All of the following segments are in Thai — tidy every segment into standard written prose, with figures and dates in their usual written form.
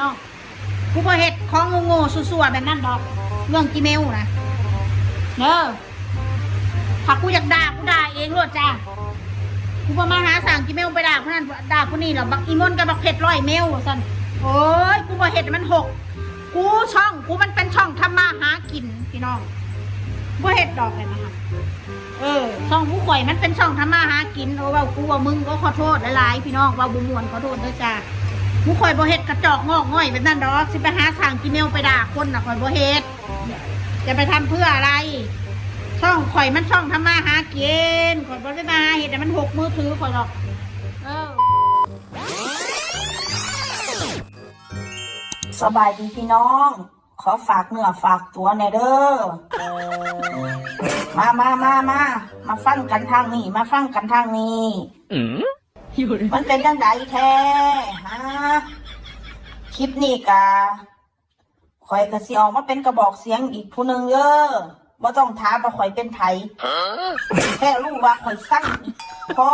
น้องกูบ่เฮ็ดของโง่ๆซั่วๆแบบนั้นดอกเรื่องกิเมลนะถ้ากูอยากด่ากูด่าเองโลดจ้ากูบ่มาหาสั่งกิเมลไปด่าผู้นั้นด่าผู้นี้หรอกบักอีมอนกับบักเผ็ดร้อยเมลสั่นโอ้ยกูบ่เฮ็ดมันหกกูช่องกูมันเป็นช่องทำมาหากินพี่น้องบ่เฮ็ดดอกเลยนะคะช่องผู้ข่อยมันเป็นช่องทำมาหากินว่ากูว่ามึงก็ขอโทษหลายๆพี่น้องว่าบุมวนขอโทษด้วยจ้าผู้ข่อยบ่เฮ็ดกระจอกงอกง่อยแบบนั้นดอกสิไปหาสั่งกิเมลไปด่าคนน่ะข่อยบ่เฮ็ดจะไปทำเพื่ออะไรช่องข่อยมันช่องทำมาหากินข่อยบ่ได้มาเฮ็ดแต่มันหกมือถือข่อยหรอกสบายดีพี่น้อง ขอฝากเนื้อฝากตัวแน่เด้อมาฟังกันทางนี้มาฟังกันทางนี้มันเป็นจังไดแท้ฮะคลิปนี้กะข่อยกะสิออกมาเป็นกระบอกเสียงอีกผู้หนึ่งเด้อบ่ต้องถามว่าข่อยเป็นไผแค่รู้ว่าข่อยสั่งพ่อ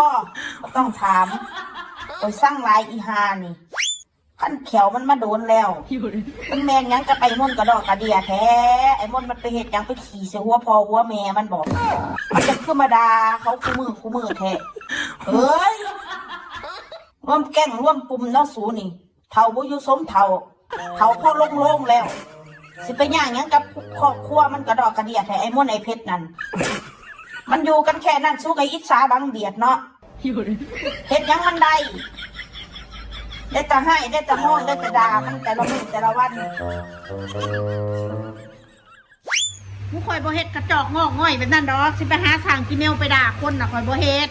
บ่ต้องถามข่อยสั่งลายอีหานี่ขั้นเขียวมันมาโดนแล้วมันแมงยังจะไปม่นกระดอกกระเดียแท้ไอ้ม่นมันไปเห็ดยังไปขี่เสียหัวพอหัวแม่มันบอกมันจะขึ้นมาดาเขาคู่มือแท้เฮ้ยร่วมแก้งร่วมปุ่มเนาะสูนี่เท่าบุยุสมเท่าพ่อโล่งแล้วสิไปย่างยังกับครอบครัวมันกระดอกกระเดียแท้ไอ้ม่นไอ้เพชรนั่นมันอยู่กันแค่นั้นสู้กับอิสาบังเดียดเนาะเห็ดยังมันได้แต่ให้ได้แต่ห้องได้แต่ด่ามันแต่ละมื้อแต่ละวันผู้ข่อยบ่เฮ็ดกระจอกงอกง่อยแบบนั้นดอกสิไปหาสั่งกิเมลไปด่าคนน่ะข่อยบ่เฮ็ด